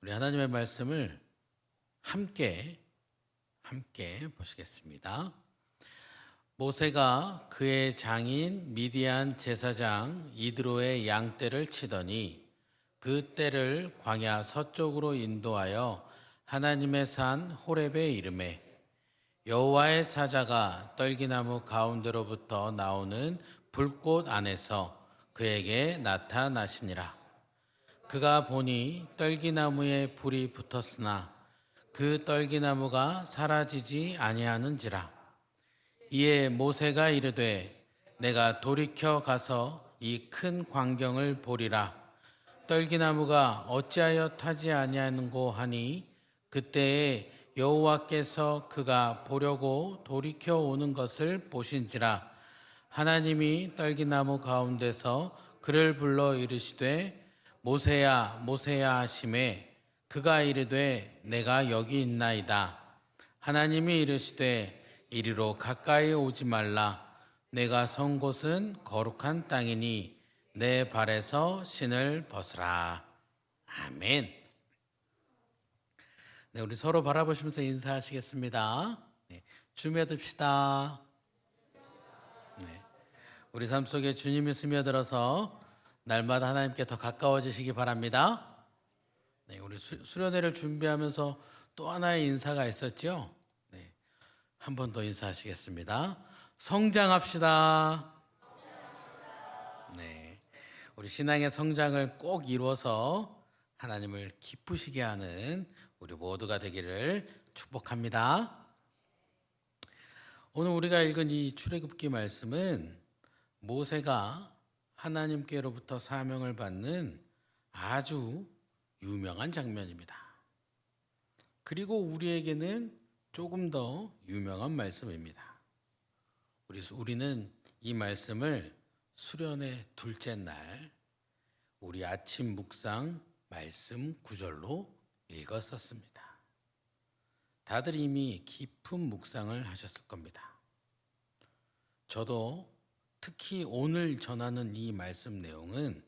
우리 하나님의 말씀을 함께 보시겠습니다. 모세가 그의 장인 미디안 제사장 이드로의 양떼를 치더니 그 떼를 광야 서쪽으로 인도하여 하나님의 산 호렙에 이르매 여호와의 사자가 떨기나무 가운데로부터 나오는 불꽃 안에서 그에게 나타나시니라. 그가 보니 떨기나무에 불이 붙었으나 그 떨기나무가 사라지지 아니하는지라. 이에 모세가 이르되 내가 돌이켜 가서 이 큰 광경을 보리라. 떨기나무가 어찌하여 타지 아니하는고 하니 그때에 여호와께서 그가 보려고 돌이켜 오는 것을 보신지라. 하나님이 떨기나무 가운데서 그를 불러 이르시되 모세야 모세야 하시매 그가 이르되 내가 여기 있나이다. 하나님이 이르시되 이리로 가까이 오지 말라. 내가 선 곳은 거룩한 땅이니 내 발에서 신을 벗으라. 아멘. 네, 우리 서로 바라보시면서 인사하시겠습니다. 네, 주며 듭시다. 네, 우리 삶 속에 주님이 스며들어서 날마다 하나님께 더 가까워지시기 바랍니다. 네, 우리 수련회를 준비하면서 또 하나의 인사가 있었죠. 네, 한 번 더 인사하시겠습니다. 성장합시다. 네, 우리 신앙의 성장을 꼭 이루어서 하나님을 기쁘시게 하는 우리 모두가 되기를 축복합니다. 오늘 우리가 읽은 이 출애굽기 말씀은 모세가 하나님께로부터 사명을 받는 아주 유명한 장면입니다. 그리고 우리에게는 조금 더 유명한 말씀입니다. 우리는 이 말씀을 수련의 둘째 날 우리 아침 묵상 말씀 구절로 읽었었습니다. 다들 이미 깊은 묵상을 하셨을 겁니다. 저도 특히 오늘 전하는 이 말씀 내용은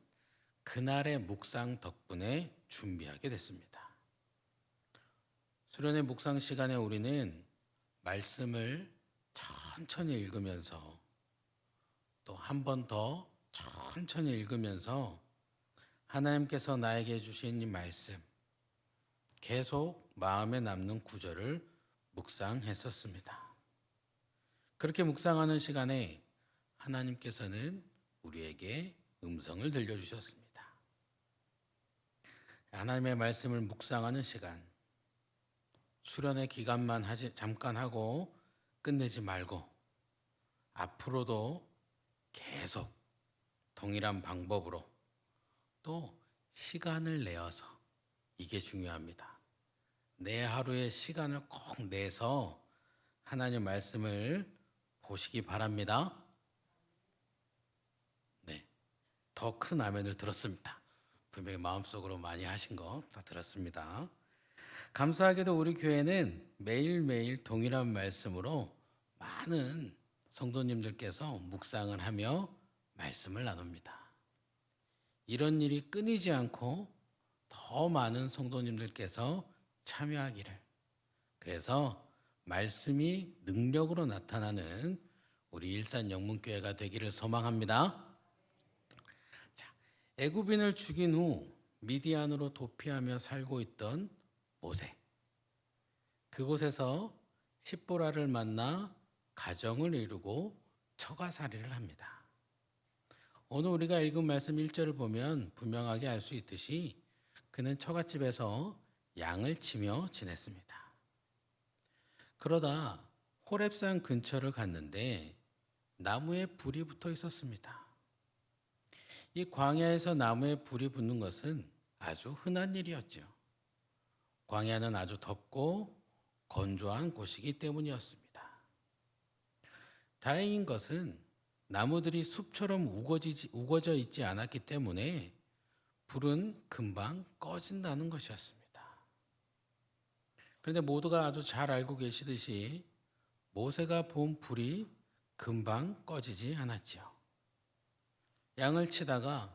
그날의 묵상 덕분에 준비하게 됐습니다. 수련회 묵상 시간에 우리는 말씀을 천천히 읽으면서 또 한 번 더 천천히 읽으면서 하나님께서 나에게 주신 이 말씀 계속 마음에 남는 구절을 묵상했었습니다. 그렇게 묵상하는 시간에 하나님께서는 우리에게 음성을 들려주셨습니다. 하나님의 말씀을 묵상하는 시간, 수련의 기간만 잠깐 하고 끝내지 말고 앞으로도 계속 동일한 방법으로 또 시간을 내어서, 이게 중요합니다. 내 하루의 시간을 꼭 내서 하나님 말씀을 보시기 바랍니다. 더 큰 아멘을 들었습니다. 분명히 마음속으로 많이 하신 거 다 들었습니다. 감사하게도 우리 교회는 매일매일 동일한 말씀으로 많은 성도님들께서 묵상을 하며 말씀을 나눕니다. 이런 일이 끊이지 않고 더 많은 성도님들께서 참여하기를, 그래서 말씀이 능력으로 나타나는 우리 일산 영문교회가 되기를 소망합니다. 애굽인을 죽인 후 미디안으로 도피하며 살고 있던 모세, 그곳에서 십보라를 만나 가정을 이루고 처가살이를 합니다. 오늘 우리가 읽은 말씀 1절을 보면 분명하게 알 수 있듯이 그는 처갓집에서 양을 치며 지냈습니다. 그러다 호렙산 근처를 갔는데 나무에 불이 붙어 있었습니다. 이 광야에서 나무에 불이 붙는 것은 아주 흔한 일이었죠. 광야는 아주 덥고 건조한 곳이기 때문이었습니다. 다행인 것은 나무들이 숲처럼 우거져 있지 않았기 때문에 불은 금방 꺼진다는 것이었습니다. 그런데 모두가 아주 잘 알고 계시듯이 모세가 본 불이 금방 꺼지지 않았죠. 양을 치다가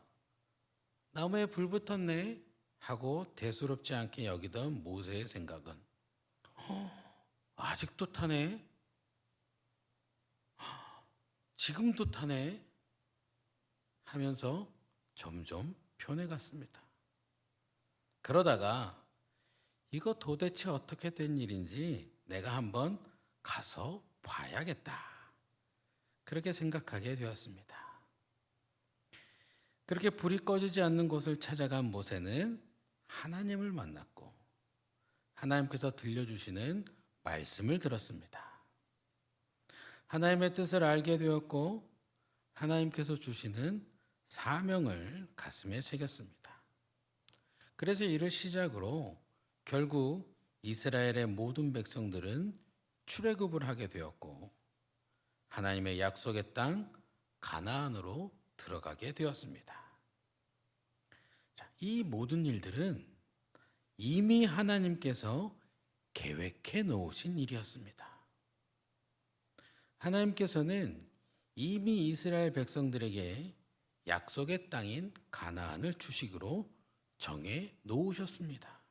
나무에 불 붙었네 하고 대수롭지 않게 여기던 모세의 생각은 아직도 타네? 지금도 타네? 하면서 점점 변해갔습니다. 그러다가 이거 도대체 어떻게 된 일인지 내가 한번 가서 봐야겠다. 그렇게 생각하게 되었습니다. 그렇게 불이 꺼지지 않는 곳을 찾아간 모세는 하나님을 만났고 하나님께서 들려주시는 말씀을 들었습니다. 하나님의 뜻을 알게 되었고 하나님께서 주시는 사명을 가슴에 새겼습니다. 그래서 이를 시작으로 결국 이스라엘의 모든 백성들은 출애굽을 하게 되었고 하나님의 약속의 땅 가나안으로 들어가게 되었습니다. 이 모든 일들은 이미 하나님께서 계획해 놓으신 일이었습니다. 하나님께서는 이미 이스라엘 백성들에게 약속의 땅인 가나안을 주식으로 정해 놓으셨습니다.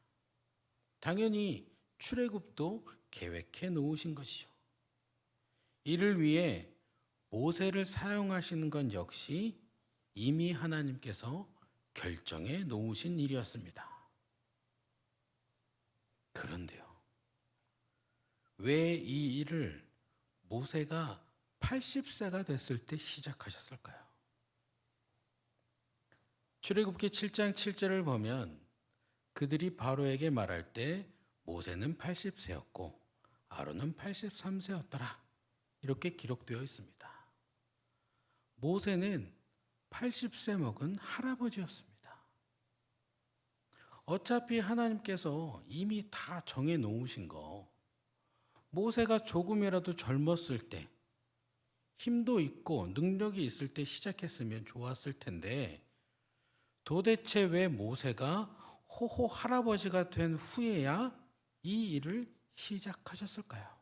당연히 출애굽도 계획해 놓으신 것이죠. 이를 위해 모세를 사용하시는 건 역시 이미 하나님께서 결정해 놓으신 일이었습니다. 그런데요, 왜 이 일을 모세가 80세가 됐을 때 시작하셨을까요? 출애굽기 7장 7절을 보면 그들이 바로에게 말할 때 모세는 80세였고 아론은 83세였더라. 이렇게 기록되어 있습니다. 모세는 80세 먹은 할아버지였습니다. 어차피 하나님께서 이미 다 정해 놓으신 거, 모세가 조금이라도 젊었을 때, 힘도 있고 능력이 있을 때 시작했으면 좋았을 텐데, 도대체 왜 모세가 호호 할아버지가 된 후에야 이 일을 시작하셨을까요?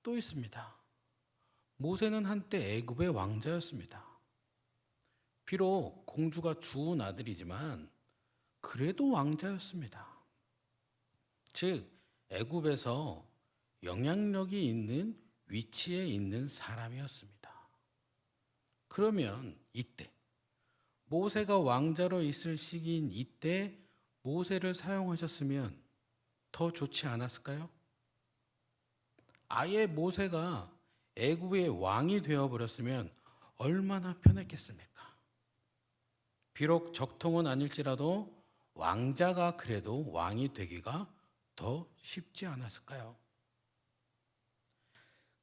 또 있습니다. 모세는 한때 애굽의 왕자였습니다. 비록 공주가 주운 아들이지만 그래도 왕자였습니다. 즉 애굽에서 영향력이 있는 위치에 있는 사람이었습니다. 그러면 이때 모세가 왕자로 있을 시기인 이때 모세를 사용하셨으면 더 좋지 않았을까요? 아예 모세가 애굽의 왕이 되어버렸으면 얼마나 편했겠습니까? 비록 적통은 아닐지라도 왕자가 그래도 왕이 되기가 더 쉽지 않았을까요?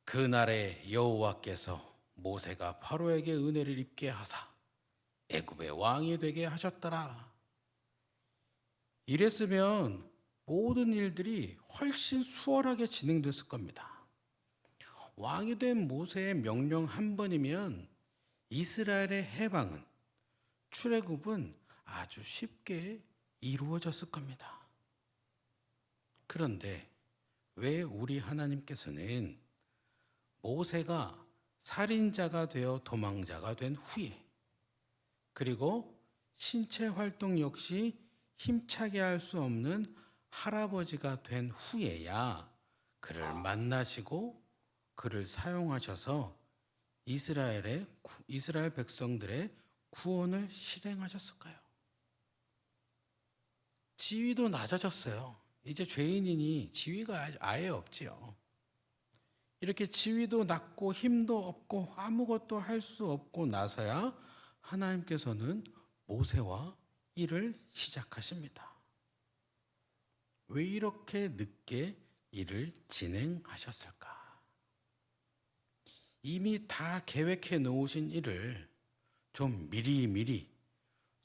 그날에 여호와께서 모세가 바로에게 은혜를 입게 하사 애굽의 왕이 되게 하셨더라. 이랬으면 모든 일들이 훨씬 수월하게 진행됐을 겁니다. 왕이 된 모세의 명령 한 번이면 이스라엘의 해방은, 출애굽은 아주 쉽게 이루어졌을 겁니다. 그런데 왜 우리 하나님께서는 모세가 살인자가 되어 도망자가 된 후에, 그리고 신체 활동 역시 힘차게 할 수 없는 할아버지가 된 후에야 그를 만나시고 그를 사용하셔서 이스라엘 백성들의 구원을 실행하셨을까요? 지위도 낮아졌어요. 이제 죄인이니 지위가 아예 없지요. 이렇게 지위도 낮고 힘도 없고 아무것도 할 수 없고 나서야 하나님께서는 모세와 일을 시작하십니다. 왜 이렇게 늦게 일을 진행하셨을까? 이미 다 계획해 놓으신 일을 좀 미리미리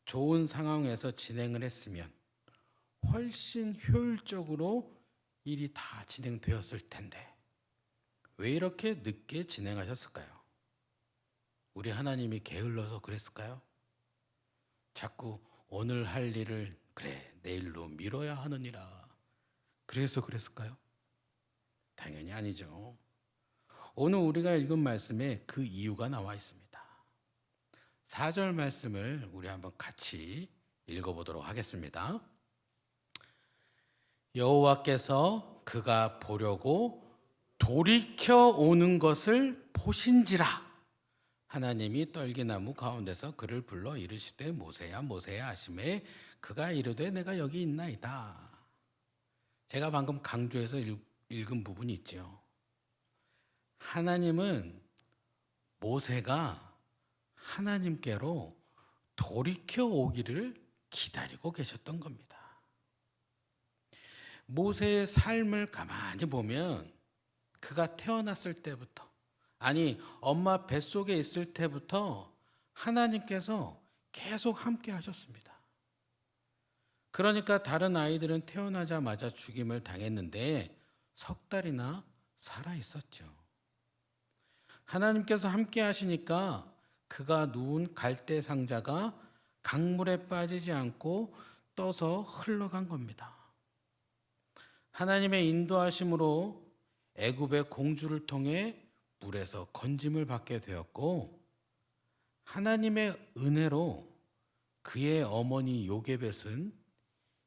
좋은 상황에서 진행을 했으면 훨씬 효율적으로 일이 다 진행되었을 텐데 왜 이렇게 늦게 진행하셨을까요? 우리 하나님이 게을러서 그랬을까요? 자꾸 오늘 할 일을 그래 내일로 미뤄야 하느니라 그래서 그랬을까요? 당연히 아니죠. 오늘 우리가 읽은 말씀에 그 이유가 나와 있습니다. 4절 말씀을 우리 한번 같이 읽어보도록 하겠습니다. 여호와께서 그가 보려고 돌이켜 오는 것을 보신지라. 하나님이 떨기나무 가운데서 그를 불러 이르시되 모세야 모세야 하시매 그가 이르되 내가 여기 있나이다. 제가 방금 강조해서 읽은 부분이 있죠. 하나님은 모세가 하나님께로 돌이켜 오기를 기다리고 계셨던 겁니다. 모세의 삶을 가만히 보면 그가 태어났을 때부터, 아니 엄마 뱃속에 있을 때부터 하나님께서 계속 함께 하셨습니다. 그러니까 다른 아이들은 태어나자마자 죽임을 당했는데 석 달이나 살아 있었죠. 하나님께서 함께 하시니까 그가 누운 갈대 상자가 강물에 빠지지 않고 떠서 흘러간 겁니다. 하나님의 인도하심으로 애굽의 공주를 통해 물에서 건짐을 받게 되었고, 하나님의 은혜로 그의 어머니 요게벳은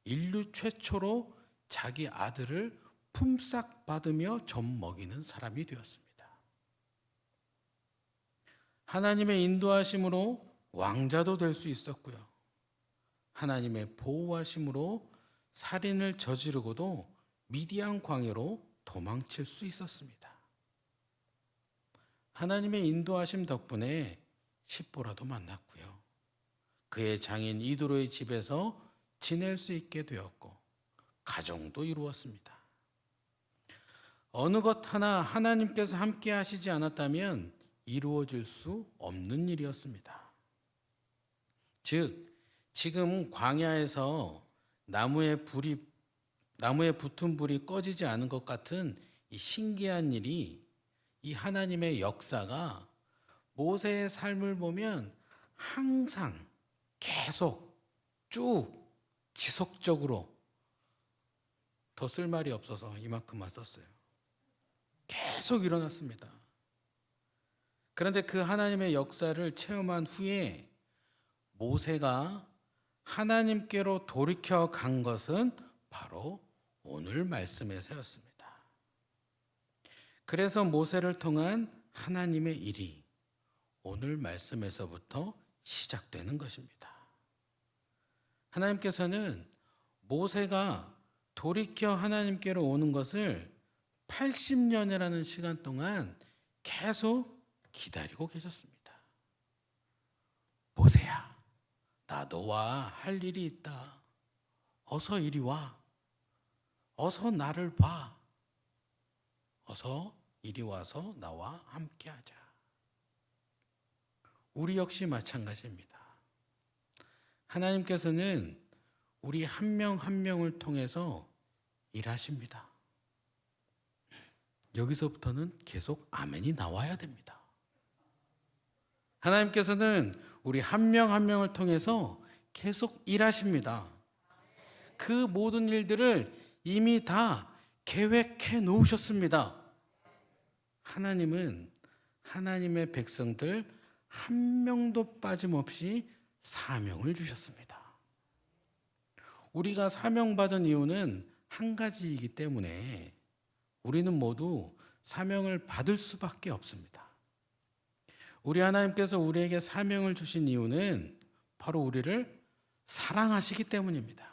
인류 최초로 자기 아들을 품삯 받으며 젖 먹이는 사람이 되었습니다. 하나님의 인도하심으로 왕자도 될 수 있었고요. 하나님의 보호하심으로 살인을 저지르고도 미디안 광야로 도망칠 수 있었습니다. 하나님의 인도하심 덕분에 십보라도 만났고요. 그의 장인 이도로의 집에서 지낼 수 있게 되었고 가정도 이루었습니다. 어느 것 하나 하나님께서 함께 하시지 않았다면 이루어질 수 없는 일이었습니다. 즉, 지금 광야에서 나무에 붙은 불이 꺼지지 않은 것 같은 이 신기한 일이, 이 하나님의 역사가 모세의 삶을 보면 항상 계속 쭉 지속적으로, 더 쓸 말이 없어서 이만큼만 썼어요. 계속 일어났습니다. 그런데 그 하나님의 역사를 체험한 후에 모세가 하나님께로 돌이켜 간 것은 바로 오늘 말씀에서였습니다. 그래서 모세를 통한 하나님의 일이 오늘 말씀에서부터 시작되는 것입니다. 하나님께서는 모세가 돌이켜 하나님께로 오는 것을 80년이라는 시간 동안 계속 기다리고 계셨습니다. 모세야, 나 너와 할 일이 있다. 어서 이리 와. 어서 나를 봐. 어서 이리 와서 나와 함께 하자. 우리 역시 마찬가지입니다. 하나님께서는 우리 한 명 한 명을 통해서 일하십니다. 여기서부터는 계속 아멘이 나와야 됩니다. 하나님께서는 우리 한 명 한 명을 통해서 계속 일하십니다. 그 모든 일들을 이미 다 계획해 놓으셨습니다. 하나님은 하나님의 백성들 한 명도 빠짐없이 사명을 주셨습니다. 우리가 사명받은 이유는 한 가지이기 때문에 우리는 모두 사명을 받을 수밖에 없습니다. 우리 하나님께서 우리에게 사명을 주신 이유는 바로 우리를 사랑하시기 때문입니다.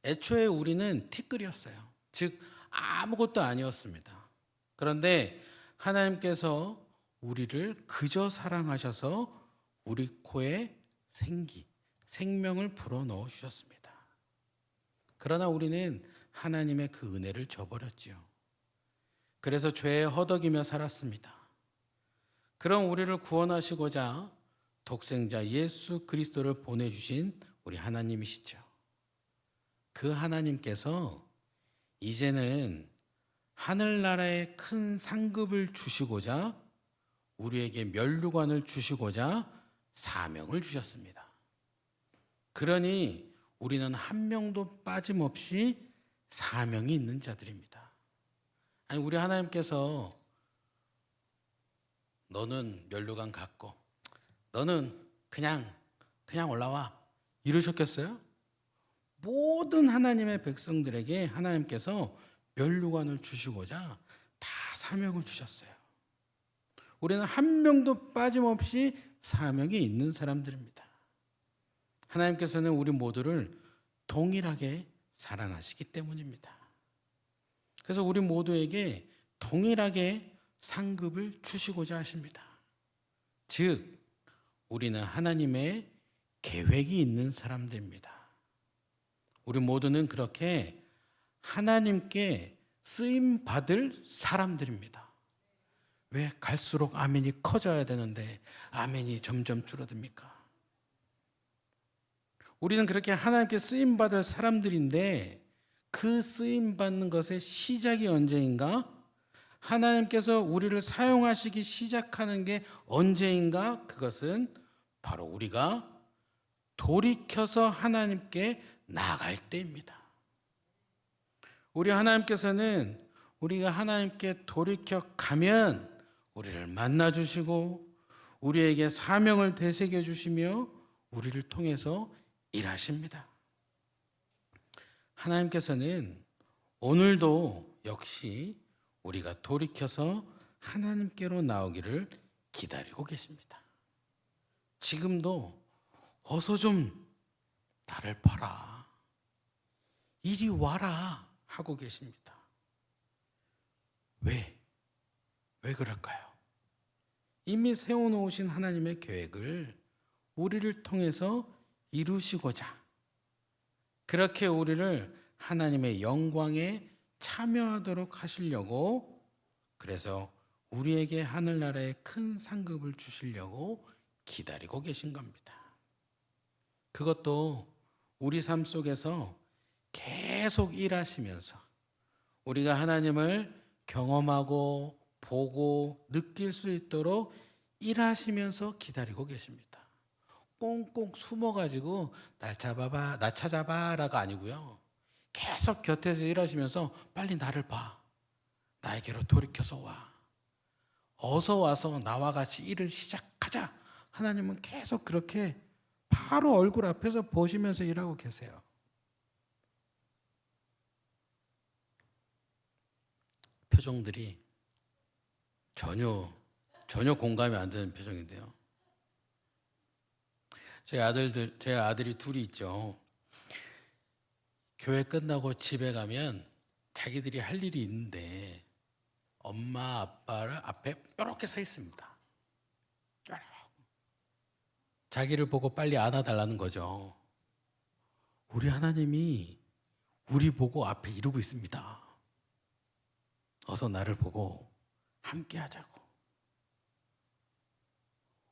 애초에 우리는 티끌이었어요. 즉 아무것도 아니었습니다. 그런데 하나님께서 우리를 그저 사랑하셔서 우리 코에 생명을 불어넣어 주셨습니다. 그러나 우리는 하나님의 그 은혜를 저버렸지요. 그래서 죄에 허덕이며 살았습니다. 그런 우리를 구원하시고자 독생자 예수 그리스도를 보내주신 우리 하나님이시죠. 그 하나님께서 이제는 하늘나라의 큰 상급을 주시고자 우리에게 면류관을 주시고자 사명을 주셨습니다. 그러니 우리는 한 명도 빠짐없이 사명이 있는 자들입니다. 아니, 우리 하나님께서 너는 면류관 갖고 너는 그냥 올라와, 이루셨겠어요? 모든 하나님의 백성들에게 하나님께서 면류관을 주시고자 다 사명을 주셨어요. 우리는 한 명도 빠짐없이 사명이 있는 사람들입니다. 하나님께서는 우리 모두를 동일하게 사랑하시기 때문입니다. 그래서 우리 모두에게 동일하게 상급을 주시고자 하십니다. 즉, 우리는 하나님의 계획이 있는 사람들입니다. 우리 모두는 그렇게 하나님께 쓰임 받을 사람들입니다. 왜 갈수록 아멘이 커져야 되는데 아멘이 점점 줄어듭니까? 우리는 그렇게 하나님께 쓰임 받을 사람들인데 그 쓰임 받는 것의 시작이 언제인가? 하나님께서 우리를 사용하시기 시작하는 게 언제인가? 그것은 바로 우리가 돌이켜서 하나님께 나아갈 때입니다. 우리 하나님께서는 우리가 하나님께 돌이켜 가면 우리를 만나 주시고 우리에게 사명을 되새겨 주시며 우리를 통해서 일하십니다. 하나님께서는 오늘도 역시 우리가 돌이켜서 하나님께로 나오기를 기다리고 계십니다. 지금도 어서 좀 나를 봐라, 이리 와라 하고 계십니다. 왜 그럴까요? 이미 세워놓으신 하나님의 계획을 우리를 통해서 이루시고자 그렇게 우리를 하나님의 영광에 참여하도록 하시려고, 그래서 우리에게 하늘나라의 큰 상급을 주시려고 기다리고 계신 겁니다. 그것도 우리 삶 속에서 계속 일하시면서 우리가 하나님을 경험하고 보고 느낄 수 있도록 일하시면서 기다리고 계십니다. 꽁꽁 숨어가지고 날 잡아봐, 나 찾아봐라가 아니고요. 계속 곁에서 일하시면서 빨리 나를 봐, 나에게로 돌이켜서 와, 어서 와서 나와 같이 일을 시작하자. 하나님은 계속 그렇게 바로 얼굴 앞에서 보시면서 일하고 계세요. 표정들이 전혀 공감이 안 되는 표정인데요. 제 아들이 둘이 있죠. 교회 끝나고 집에 가면 자기들이 할 일이 있는데 엄마 아빠를 앞에 뾰렇게 서 있습니다. 자기를 보고 빨리 안아달라는 거죠. 우리 하나님이 우리 보고 앞에 이러고 있습니다. 어서 나를 보고 함께 하자고.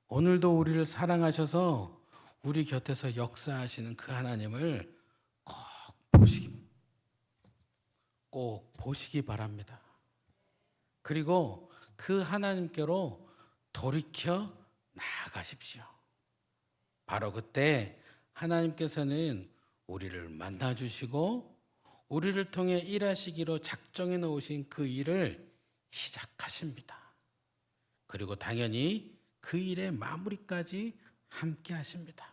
오늘도 우리를 사랑하셔서 우리 곁에서 역사하시는 그 하나님을 꼭 보시기 바랍니다. 그리고 그 하나님께로 돌이켜 나아가십시오. 바로 그때 하나님께서는 우리를 만나주시고 우리를 통해 일하시기로 작정해 놓으신 그 일을 시작하십니다. 그리고 당연히 그 일의 마무리까지 함께 하십니다.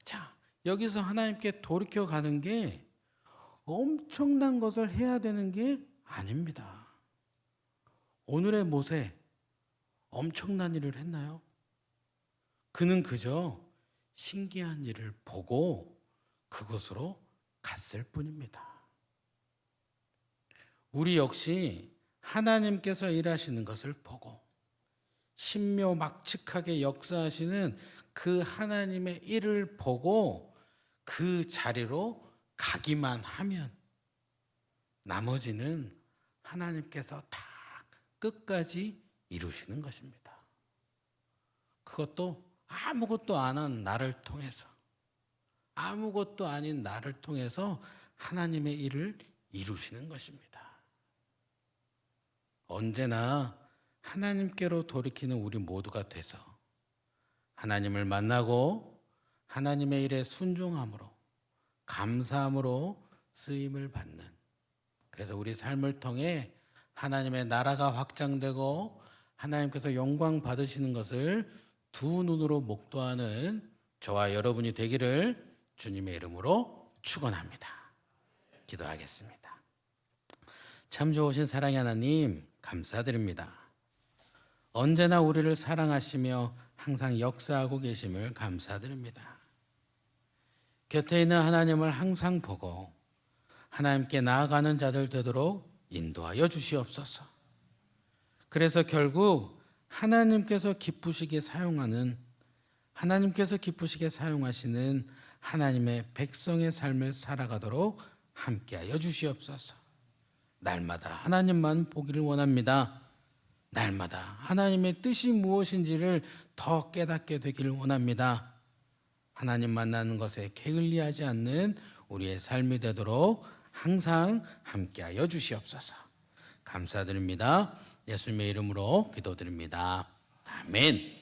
자, 여기서 하나님께 돌이켜 가는 게 엄청난 것을 해야 되는 게 아닙니다. 오늘의 모세 엄청난 일을 했나요? 그는 그저 신기한 일을 보고 그곳으로 갔을 뿐입니다. 우리 역시 하나님께서 일하시는 것을 보고 신묘막측하게 역사하시는 그 하나님의 일을 보고 그 자리로 가기만 하면 나머지는 하나님께서 다 끝까지 이루시는 것입니다. 그것도 아무것도 안 한 나를 통해서, 아무것도 아닌 나를 통해서 하나님의 일을 이루시는 것입니다. 언제나 하나님께로 돌이키는 우리 모두가 돼서 하나님을 만나고 하나님의 일에 순종함으로 감사함으로 쓰임을 받는, 그래서 우리 삶을 통해 하나님의 나라가 확장되고 하나님께서 영광 받으시는 것을 두 눈으로 목도하는 저와 여러분이 되기를 주님의 이름으로 축원합니다. 기도하겠습니다. 참 좋으신 사랑의 하나님 감사드립니다. 언제나 우리를 사랑하시며 항상 역사하고 계심을 감사드립니다. 곁에 있는 하나님을 항상 보고 하나님께 나아가는 자들 되도록 인도하여 주시옵소서. 그래서 결국 하나님께서 기쁘시게 사용하시는 하나님의 백성의 삶을 살아가도록 함께하여 주시옵소서. 날마다 하나님만 보기를 원합니다. 날마다 하나님의 뜻이 무엇인지를 더 깨닫게 되기를 원합니다. 하나님 만나는 것에 게을리하지 않는 우리의 삶이 되도록 항상 함께하여 주시옵소서. 감사드립니다. 예수님의 이름으로 기도드립니다. 아멘.